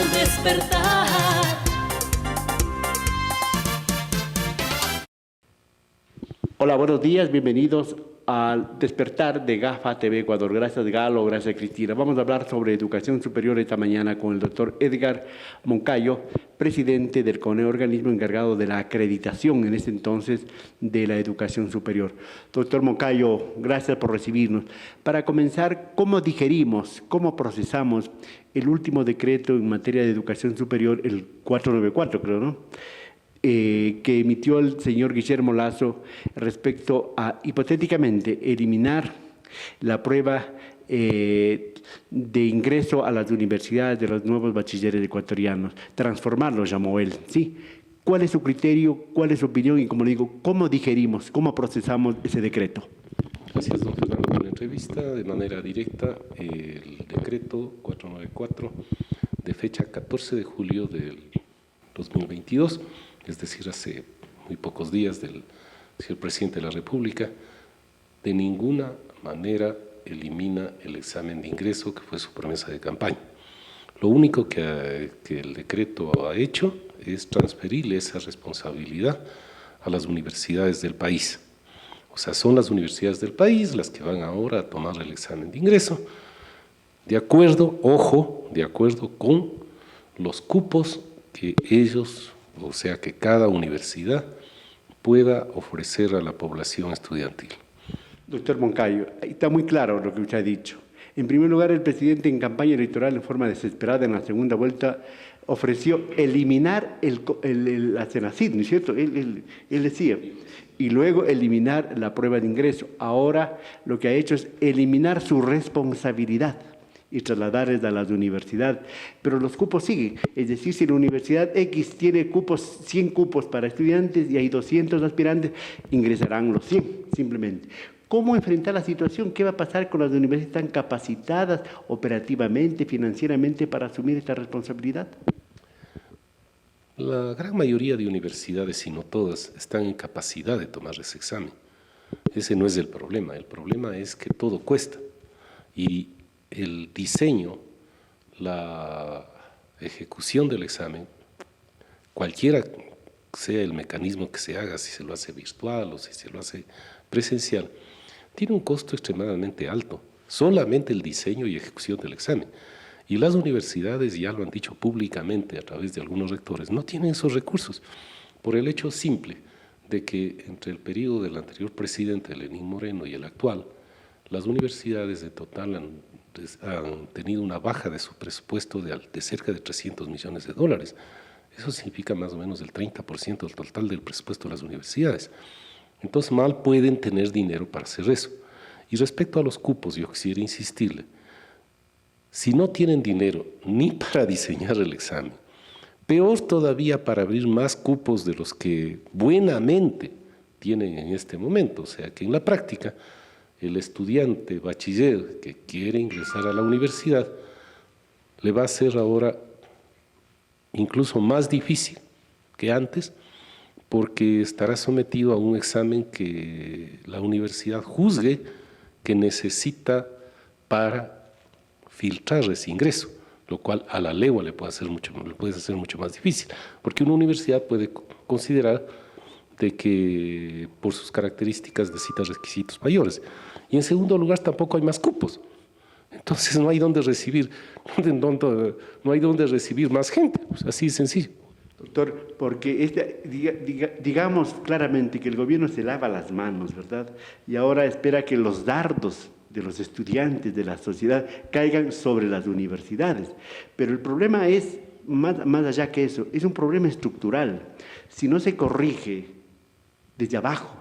al despertar. Hola, buenos días, bienvenidos al Despertar de GAFA TV Ecuador. Gracias Galo, gracias Cristina. Vamos a hablar sobre educación superior esta mañana con el doctor Edgar Moncayo, presidente del CONE, organismo encargado de la acreditación en ese entonces de la educación superior. Doctor Moncayo, gracias por recibirnos. Para comenzar, ¿cómo digerimos, cómo procesamos el último decreto en materia de educación superior, el 494, creo, ¿no? Que emitió el señor Guillermo Lasso respecto a, hipotéticamente, eliminar la prueba de ingreso a las universidades de los nuevos bachilleres ecuatorianos, transformarlo, llamó él, ¿sí? ¿Cuál es su criterio, cuál es su opinión y, como le digo, cómo digerimos, cómo procesamos ese decreto? Gracias, don Fernando, por la entrevista. De manera directa, el decreto 494 de fecha 14 de julio del 2022, es decir, hace muy pocos días, del señor presidente de la República, de ninguna manera elimina el examen de ingreso, que fue su promesa de campaña. Lo único que el decreto ha hecho es transferirle esa responsabilidad a las universidades del país. O sea, son las universidades del país las que van ahora a tomar el examen de ingreso, de acuerdo, ojo, de acuerdo con los cupos que ellos, o sea, que cada universidad pueda ofrecer a la población estudiantil. Doctor Moncayo, está muy claro lo que usted ha dicho. En primer lugar, el presidente en campaña electoral, en forma desesperada, en la segunda vuelta, ofreció eliminar la CENACYT, ¿no es cierto? Él decía, y luego eliminar la prueba de ingreso. Ahora lo que ha hecho es eliminar su responsabilidad y trasladarles a las universidades. Pero los cupos siguen, es decir, si la universidad X tiene cupos, 100 cupos para estudiantes y hay 200 aspirantes, ingresarán los 100, simplemente. ¿Cómo enfrentar la situación? ¿Qué va a pasar con las universidades tan capacitadas operativamente, financieramente, para asumir esta responsabilidad? La gran mayoría de universidades, si no todas, están en capacidad de tomar ese examen. Ese no es el problema es que todo cuesta. Y el diseño, la ejecución del examen, cualquiera sea el mecanismo que se haga, si se lo hace virtual o si se lo hace presencial, tiene un costo extremadamente alto, solamente el diseño y ejecución del examen. Y las universidades, ya lo han dicho públicamente a través de algunos rectores, no tienen esos recursos, por el hecho simple de que entre el periodo del anterior presidente, Lenín Moreno, y el actual, las universidades de total han tenido una baja de su presupuesto de cerca de 300 millones de dólares. Eso significa más o menos el 30% del total del presupuesto de las universidades. Entonces, mal pueden tener dinero para hacer eso. Y respecto a los cupos, yo quisiera insistirle, si no tienen dinero ni para diseñar el examen, peor todavía para abrir más cupos de los que buenamente tienen en este momento, o sea que en la práctica el estudiante bachiller que quiere ingresar a la universidad le va a ser ahora incluso más difícil que antes, porque estará sometido a un examen que la universidad juzgue que necesita para filtrar ese ingreso, lo cual a la legua le puede hacer mucho más difícil, porque una universidad puede considerar de que por sus características necesita requisitos mayores. Y en segundo lugar, tampoco hay más cupos. Entonces no hay dónde recibir, no hay dónde recibir más gente, pues así de sencillo. Doctor, porque digamos claramente que el gobierno se lava las manos, ¿verdad? Y ahora espera que los dardos de los estudiantes, de la sociedad, caigan sobre las universidades. Pero el problema es, más allá que eso, es un problema estructural. Si no se corrige desde abajo,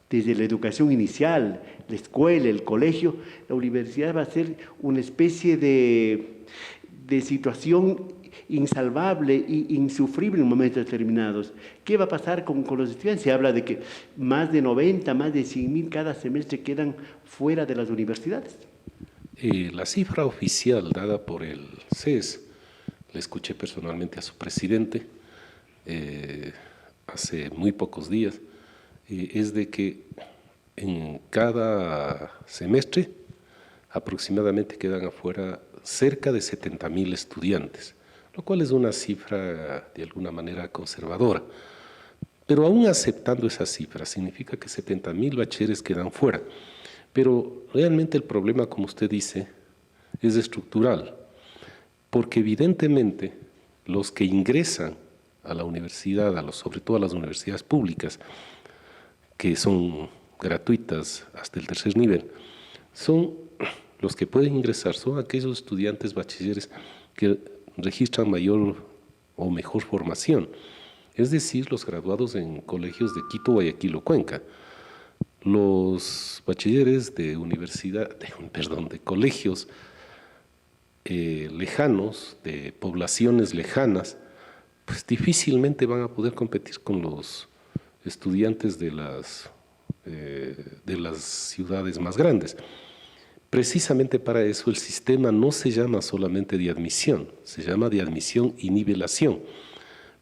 desde la educación inicial, la escuela, el colegio, la universidad va a ser una especie de situación insalvable e insufrible en momentos determinados. ¿Qué va a pasar con los estudiantes? Se habla de que más de 90, más de 100.000 cada semestre quedan fuera de las universidades. La cifra oficial dada por el CES, le escuché personalmente a su presidente hace muy pocos días, es de que en cada semestre aproximadamente quedan afuera cerca de 70.000 estudiantes, lo cual es una cifra de alguna manera conservadora. Pero aún aceptando esa cifra, significa que 70.000 bachilleres quedan fuera. Pero realmente el problema, como usted dice, es estructural, porque evidentemente los que ingresan a la universidad, sobre todo a las universidades públicas, que son gratuitas hasta el tercer nivel, son los que pueden ingresar, son aquellos estudiantes bachilleres que registran mayor o mejor formación, es decir, los graduados en colegios de Quito, Guayaquil o Cuenca. Los bachilleres de de colegios lejanos, de poblaciones lejanas, pues difícilmente van a poder competir con los estudiantes de las ciudades más grandes. Precisamente para eso el sistema no se llama solamente de admisión, se llama de admisión y nivelación.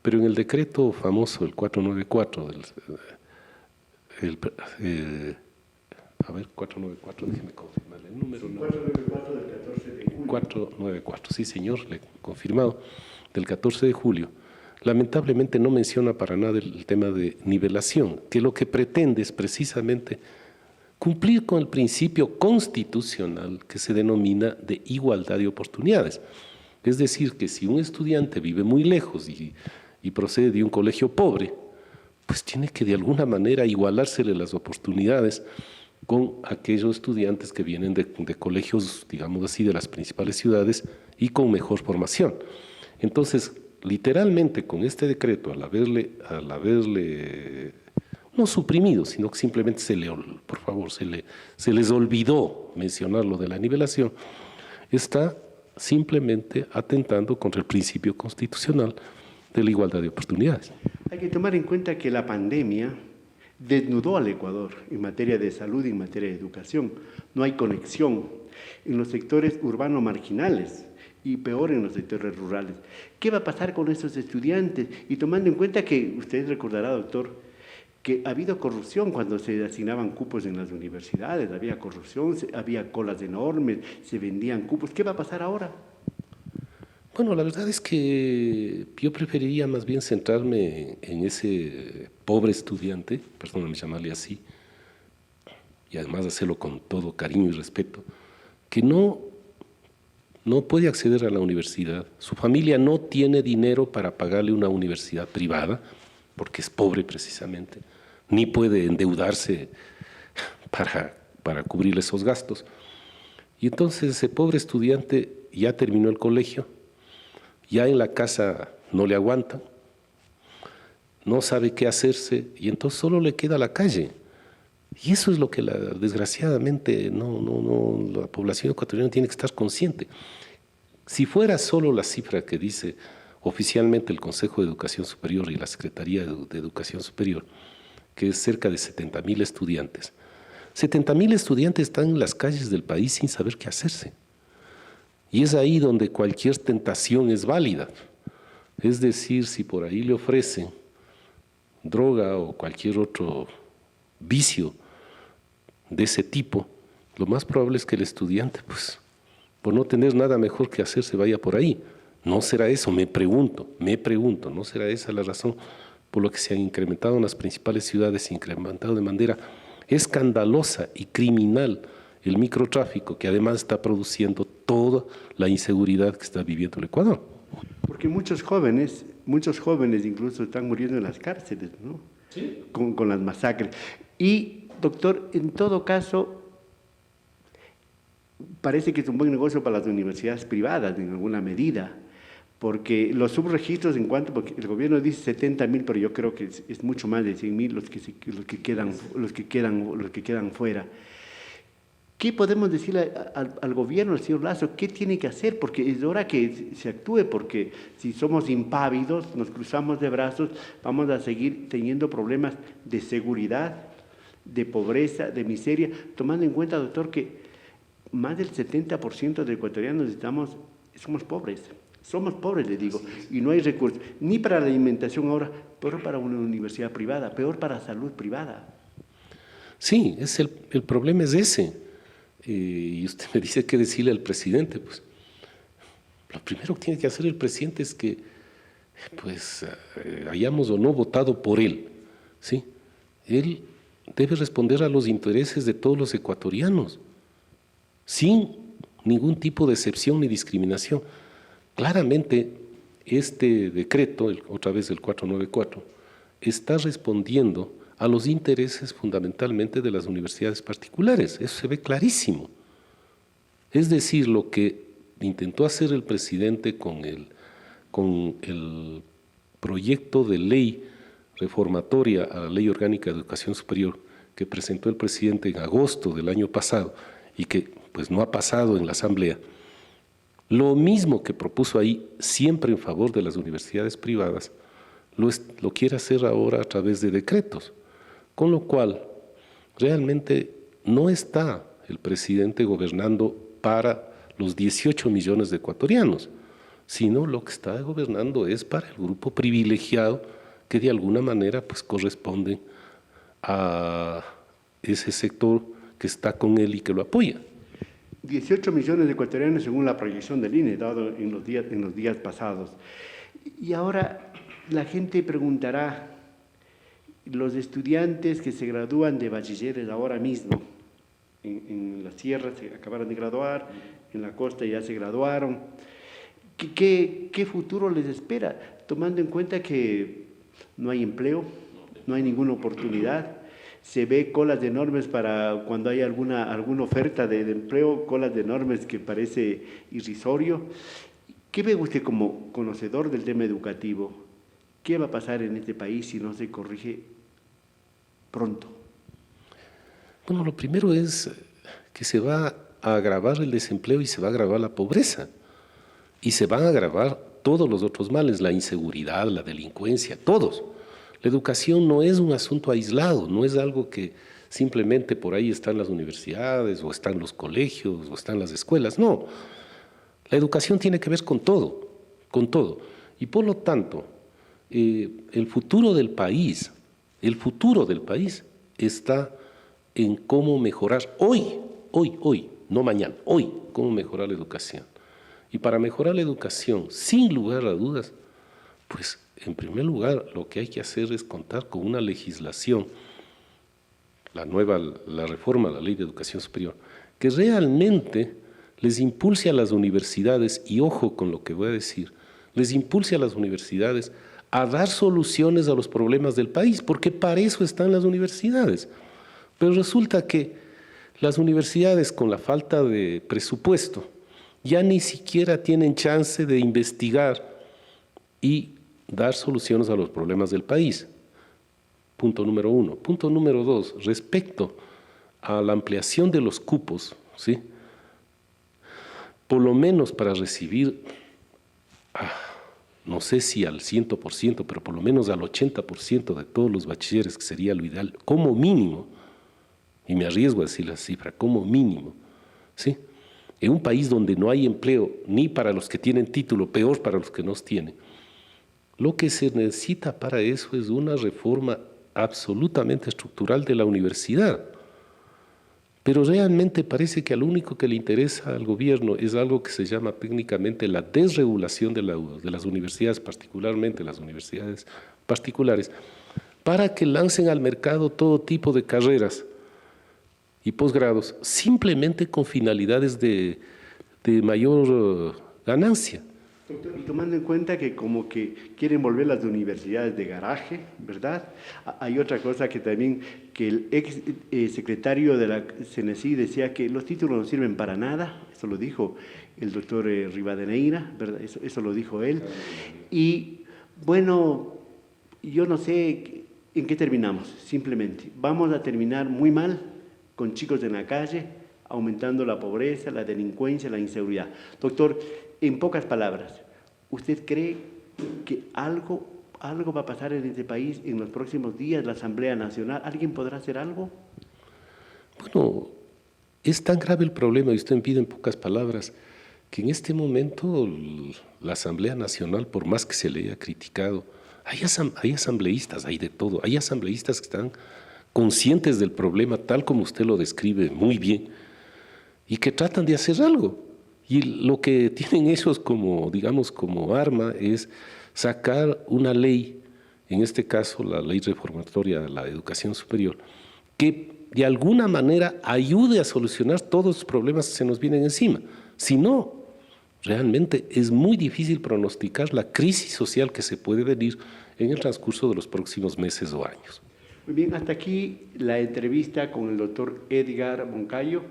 Pero en el decreto famoso, el 494, 494, déjeme confirmarle el número. 494 del 14 de julio. 494, sí señor, le he confirmado, del 14 de julio. Lamentablemente no menciona para nada el tema de nivelación, que lo que pretende es precisamente cumplir con el principio constitucional que se denomina de igualdad de oportunidades. Es decir, que si un estudiante vive muy lejos y procede de un colegio pobre, pues tiene que de alguna manera igualársele las oportunidades con aquellos estudiantes que vienen de colegios, digamos así, de las principales ciudades y con mejor formación. Entonces, literalmente con este decreto, al haberle no suprimido, sino que simplemente se les olvidó mencionar lo de la nivelación, está simplemente atentando contra el principio constitucional de la igualdad de oportunidades. Hay que tomar en cuenta que la pandemia desnudó al Ecuador en materia de salud y en materia de educación. No hay conexión en los sectores urbanos marginales y peor en los sectores rurales. ¿Qué va a pasar con esos estudiantes? Y tomando en cuenta que, usted recordará, doctor, que ha habido corrupción cuando se asignaban cupos en las universidades, había corrupción, había colas enormes, se vendían cupos. ¿Qué va a pasar ahora? Bueno, la verdad es que yo preferiría más bien centrarme en ese pobre estudiante, perdóname llamarle así, y además hacerlo con todo cariño y respeto, que no puede acceder a la universidad, su familia no tiene dinero para pagarle una universidad privada, porque es pobre precisamente, ni puede endeudarse para cubrir esos gastos. Y entonces ese pobre estudiante ya terminó el colegio, ya en la casa no le aguantan, no sabe qué hacerse y entonces solo le queda la calle. Y eso es lo que desgraciadamente la población ecuatoriana tiene que estar consciente. Si fuera solo la cifra que dice oficialmente el Consejo de Educación Superior y la Secretaría de Educación Superior, que es cerca de 70.000 estudiantes, 70.000 estudiantes están en las calles del país sin saber qué hacerse. Y es ahí donde cualquier tentación es válida. Es decir, si por ahí le ofrecen droga o cualquier otro vicio de ese tipo, lo más probable es que el estudiante, pues, por no tener nada mejor que hacer, se vaya por ahí. ¿No será eso? Me pregunto, ¿no será esa la razón por la que se han incrementado en las principales ciudades, se ha incrementado de manera escandalosa y criminal el microtráfico, que además está produciendo toda la inseguridad que está viviendo el Ecuador? Porque muchos jóvenes incluso están muriendo en las cárceles, ¿no? Sí. Con las masacres. Y, doctor, en todo caso, parece que es un buen negocio para las universidades privadas en alguna medida, porque los subregistros porque el gobierno dice 70.000, pero yo creo que es mucho más de 100.000 los que quedan fuera. ¿Qué podemos decirle al gobierno, al señor Lasso? ¿Qué tiene que hacer? Porque es hora que se actúe, porque si somos impávidos, nos cruzamos de brazos, vamos a seguir teniendo problemas de seguridad, de pobreza, de miseria, tomando en cuenta, doctor, que más del 70% de ecuatorianos somos pobres. Somos pobres, le digo, y no hay recursos, ni para la alimentación ahora, peor para una universidad privada, peor para salud privada. Sí, el problema es ese. Y usted me dice qué decirle al presidente, pues Lo primero que tiene que hacer el presidente es que, pues, hayamos o no votado por él, ¿sí? Él debe responder a los intereses de todos los ecuatorianos, sin ningún tipo de excepción ni discriminación. Claramente, este decreto, otra vez el 494, está respondiendo a los intereses fundamentalmente de las universidades particulares. Eso se ve clarísimo. Es decir, lo que intentó hacer el presidente con el proyecto de ley reformatoria a la Ley Orgánica de Educación Superior que presentó el presidente en agosto del año pasado y que pues no ha pasado en la Asamblea, lo mismo que propuso ahí, siempre en favor de las universidades privadas, lo quiere hacer ahora a través de decretos, con lo cual realmente no está el presidente gobernando para los 18 millones de ecuatorianos, sino lo que está gobernando es para el grupo privilegiado que de alguna manera pues corresponden a ese sector que está con él y que lo apoya. 18 millones de ecuatorianos según la proyección del INE, dado en los días pasados. Y ahora la gente preguntará, los estudiantes que se gradúan de bachilleres ahora mismo, en la sierra se acabaron de graduar, en la costa ya se graduaron, ¿qué futuro les espera? Tomando en cuenta que no hay empleo, no hay ninguna oportunidad, se ve colas enormes para cuando hay alguna oferta de empleo, colas enormes que parece irrisorio. ¿Qué ve usted como conocedor del tema educativo? ¿Qué va a pasar en este país si no se corrige pronto? Bueno, lo primero es que se va a agravar el desempleo y se va a agravar la pobreza. Y se van a agravar todos los otros males, la inseguridad, la delincuencia, todos. La educación no es un asunto aislado, no es algo que simplemente por ahí están las universidades o están los colegios o están las escuelas, no. La educación tiene que ver con todo, con todo. Y por lo tanto, el futuro del país está en cómo mejorar hoy, no mañana, hoy, cómo mejorar la educación. Y para mejorar la educación, sin lugar a dudas, pues en primer lugar lo que hay que hacer es contar con una legislación, la reforma a la Ley de Educación Superior, que realmente les impulse a las universidades, y ojo con lo que voy a decir, les impulse a las universidades a dar soluciones a los problemas del país, porque para eso están las universidades. Pero resulta que las universidades, con la falta de presupuesto, ya ni siquiera tienen chance de investigar y dar soluciones a los problemas del país. Punto número 1. Punto número 2, respecto a la ampliación de los cupos, ¿sí? Por lo menos para recibir, no sé si al 100%, pero por lo menos al 80% de todos los bachilleres, que sería lo ideal, como mínimo, y me arriesgo a decir la cifra, como mínimo, ¿sí? En un país donde no hay empleo ni para los que tienen título, peor para los que no tienen, lo que se necesita para eso es una reforma absolutamente estructural de la universidad. Pero realmente parece que al único que le interesa al gobierno es algo que se llama técnicamente la desregulación de las universidades, particularmente las universidades particulares, para que lancen al mercado todo tipo de carreras y posgrados, simplemente con finalidades de mayor ganancia. Doctor, y tomando en cuenta que como que quieren volver las universidades de garaje, ¿verdad? Hay otra cosa que también, que el ex secretario de la CNSI decía que los títulos no sirven para nada, eso lo dijo el doctor Rivadeneira, ¿verdad? Eso lo dijo él. Y bueno, yo no sé en qué terminamos, simplemente. Vamos a terminar muy mal con chicos en la calle, aumentando la pobreza, la delincuencia, la inseguridad. Doctor, en pocas palabras, ¿usted cree que algo va a pasar en este país en los próximos días, la Asamblea Nacional? ¿Alguien podrá hacer algo? Bueno, es tan grave el problema, y usted me pide en pocas palabras, que en este momento la Asamblea Nacional, por más que se le haya criticado, hay asambleístas, hay de todo, hay asambleístas que están conscientes del problema tal como usted lo describe muy bien y que tratan de hacer algo. Y lo que tienen ellos como, digamos, como arma es sacar una ley, en este caso la ley reformatoria de la educación superior, que de alguna manera ayude a solucionar todos los problemas que se nos vienen encima. Si no, realmente es muy difícil pronosticar la crisis social que se puede venir en el transcurso de los próximos meses o años. Muy bien, hasta aquí la entrevista con el doctor Edgar Moncayo,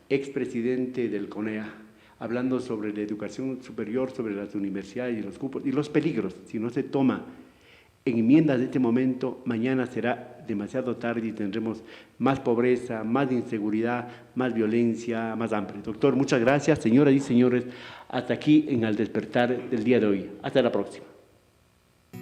expresidente del CONEA, hablando sobre la educación superior, sobre las universidades y los cupos y los peligros. Si no se toma enmiendas de este momento, mañana será demasiado tarde y tendremos más pobreza, más inseguridad, más violencia, más hambre. Doctor, muchas gracias. Señoras y señores, hasta aquí en Al Despertar del día de hoy. Hasta la próxima.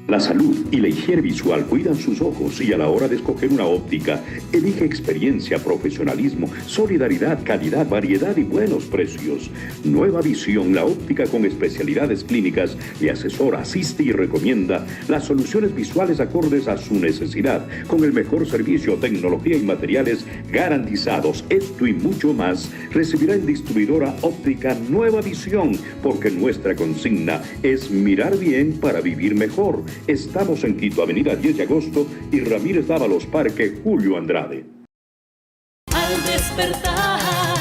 La salud y la higiene visual cuidan sus ojos y a la hora de escoger una óptica, elige experiencia, profesionalismo, solidaridad, calidad, variedad y buenos precios. Nueva Visión, la óptica con especialidades clínicas, le asesora, asiste y recomienda las soluciones visuales acordes a su necesidad, con el mejor servicio, tecnología y materiales garantizados. Esto y mucho más recibirá en distribuidora óptica Nueva Visión, porque nuestra consigna es mirar bien para vivir mejor. Estamos en Quito, Avenida 10 de Agosto y Ramírez Dávalos, Parque Julio Andrade. Al despertar.